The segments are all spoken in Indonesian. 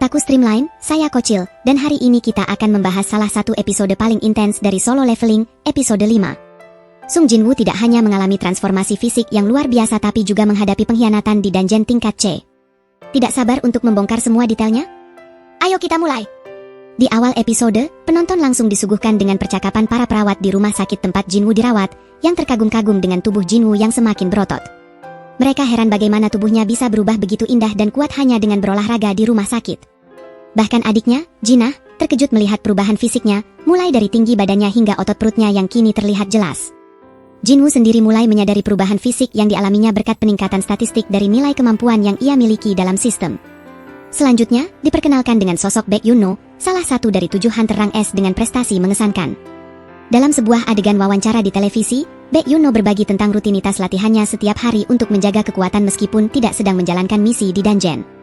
Otaku Streamline, saya Kocil, dan hari ini kita akan membahas salah satu episode paling intens dari Solo Leveling, episode 5. Sung Jinwoo tidak hanya mengalami transformasi fisik yang luar biasa tapi juga menghadapi pengkhianatan di dungeon tingkat C. Tidak sabar untuk membongkar semua detailnya? Ayo kita mulai! Di awal episode, penonton langsung disuguhkan dengan percakapan para perawat di rumah sakit tempat Jinwoo dirawat, yang terkagum-kagum dengan tubuh Jinwoo yang semakin berotot. Mereka heran bagaimana tubuhnya bisa berubah begitu indah dan kuat hanya dengan berolahraga di rumah sakit. Bahkan adiknya, Jinah, terkejut melihat perubahan fisiknya, mulai dari tinggi badannya hingga otot perutnya yang kini terlihat jelas. Jinwoo sendiri mulai menyadari perubahan fisik yang dialaminya berkat peningkatan statistik dari nilai kemampuan yang ia miliki dalam sistem. Selanjutnya, diperkenalkan dengan sosok Baek Yun-no, salah satu dari 7 hunter rang S dengan prestasi mengesankan. Dalam sebuah adegan wawancara di televisi, Baek Yun-no berbagi tentang rutinitas latihannya setiap hari untuk menjaga kekuatan meskipun tidak sedang menjalankan misi di dungeon.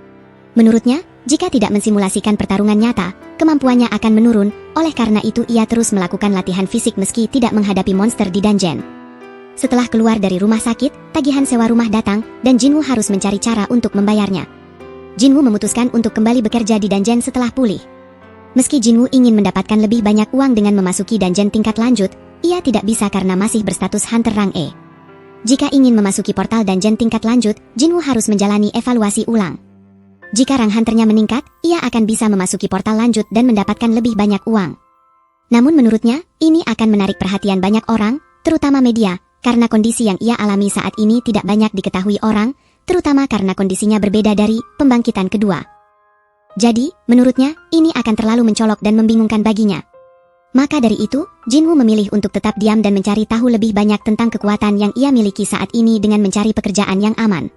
Menurutnya, jika tidak mensimulasikan pertarungan nyata, kemampuannya akan menurun, oleh karena itu ia terus melakukan latihan fisik meski tidak menghadapi monster di dungeon. Setelah keluar dari rumah sakit, tagihan sewa rumah datang, dan Jinwoo harus mencari cara untuk membayarnya. Jinwoo memutuskan untuk kembali bekerja di dungeon setelah pulih. Meski Jinwoo ingin mendapatkan lebih banyak uang dengan memasuki dungeon tingkat lanjut, ia tidak bisa karena masih berstatus hunter rang E. Jika ingin memasuki portal dungeon tingkat lanjut, Jinwoo harus menjalani evaluasi ulang. Jika rang hunternya meningkat, ia akan bisa memasuki portal lanjut dan mendapatkan lebih banyak uang. Namun menurutnya, ini akan menarik perhatian banyak orang, terutama media, karena kondisi yang ia alami saat ini tidak banyak diketahui orang, terutama karena kondisinya berbeda dari pembangkitan kedua. Jadi, menurutnya, ini akan terlalu mencolok dan membingungkan baginya. Maka dari itu, Jinwoo memilih untuk tetap diam dan mencari tahu lebih banyak tentang kekuatan yang ia miliki saat ini dengan mencari pekerjaan yang aman.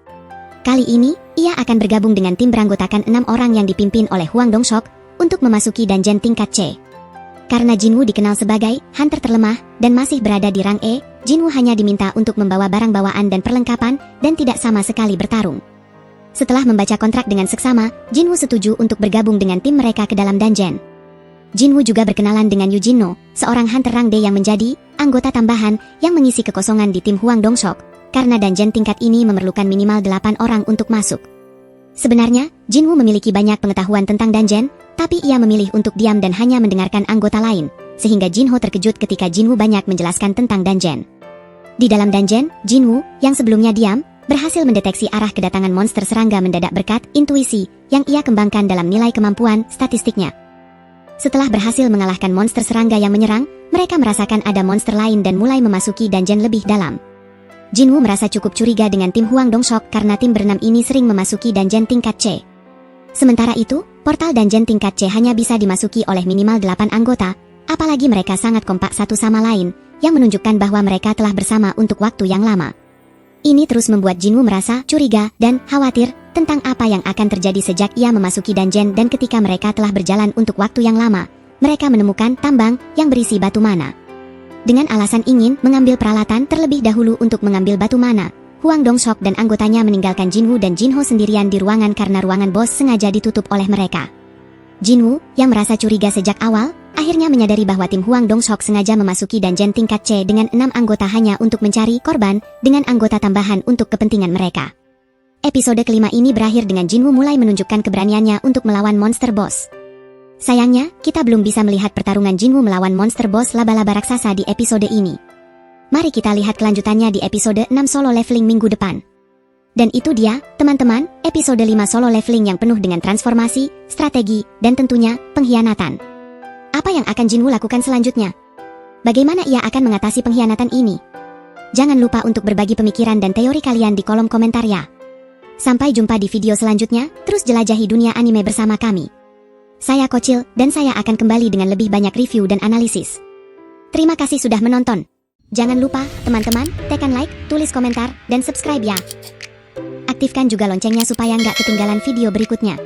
Kali ini, ia akan bergabung dengan tim beranggotakan 6 orang yang dipimpin oleh Hwang Dong-seok untuk memasuki dungeon tingkat C. Karena Jinwoo dikenal sebagai hunter terlemah dan masih berada di rang E, Jinwoo hanya diminta untuk membawa barang bawaan dan perlengkapan dan tidak sama sekali bertarung. Setelah membaca kontrak dengan seksama, Jinwoo setuju untuk bergabung dengan tim mereka ke dalam dungeon. Jinwoo juga berkenalan dengan Yu Jin-no, seorang hunter rang D yang menjadi anggota tambahan yang mengisi kekosongan di tim Hwang Dong-seok, karena dungeon tingkat ini memerlukan minimal 8 orang untuk masuk. Sebenarnya, Jinwoo memiliki banyak pengetahuan tentang dungeon, tapi ia memilih untuk diam dan hanya mendengarkan anggota lain, sehingga Jinho terkejut ketika Jinwoo banyak menjelaskan tentang dungeon. Di dalam dungeon, Jinwoo, yang sebelumnya diam, berhasil mendeteksi arah kedatangan monster serangga mendadak berkat intuisi yang ia kembangkan dalam nilai kemampuan statistiknya. Setelah berhasil mengalahkan monster serangga yang menyerang, mereka merasakan ada monster lain dan mulai memasuki dungeon lebih dalam. Jinwoo merasa cukup curiga dengan tim Hwang Dong-seok karena tim berenam ini sering memasuki dungeon tingkat C. Sementara itu, portal dungeon tingkat C hanya bisa dimasuki oleh minimal 8 anggota, apalagi mereka sangat kompak satu sama lain, yang menunjukkan bahwa mereka telah bersama untuk waktu yang lama. Ini terus membuat Jinwoo merasa curiga dan khawatir tentang apa yang akan terjadi sejak ia memasuki dungeon dan ketika mereka telah berjalan untuk waktu yang lama, mereka menemukan tambang yang berisi batu mana. Dengan alasan ingin mengambil peralatan terlebih dahulu untuk mengambil batu mana, Hwang Dong-seok dan anggotanya meninggalkan Jinwoo dan Jinho sendirian di ruangan karena ruangan bos sengaja ditutup oleh mereka. Jinwoo, yang merasa curiga sejak awal, akhirnya menyadari bahwa tim Hwang Dong-seok sengaja memasuki dungeon tingkat C dengan 6 anggota hanya untuk mencari korban dengan anggota tambahan untuk kepentingan mereka. Episode kelima ini berakhir dengan Jinwoo mulai menunjukkan keberaniannya untuk melawan monster boss. Sayangnya, kita belum bisa melihat pertarungan Jinwoo melawan monster boss laba-laba raksasa di episode ini. Mari kita lihat kelanjutannya di episode 6 Solo Leveling minggu depan. Dan itu dia, teman-teman, episode 5 Solo Leveling yang penuh dengan transformasi, strategi, dan tentunya, pengkhianatan. Apa yang akan Jinwoo lakukan selanjutnya? Bagaimana ia akan mengatasi pengkhianatan ini? Jangan lupa untuk berbagi pemikiran dan teori kalian di kolom komentar ya. Sampai jumpa di video selanjutnya, terus jelajahi dunia anime bersama kami. Saya Kocil, dan saya akan kembali dengan lebih banyak review dan analisis. Terima kasih sudah menonton. Jangan lupa, teman-teman, tekan like, tulis komentar, dan subscribe ya. Aktifkan juga loncengnya supaya nggak ketinggalan video berikutnya.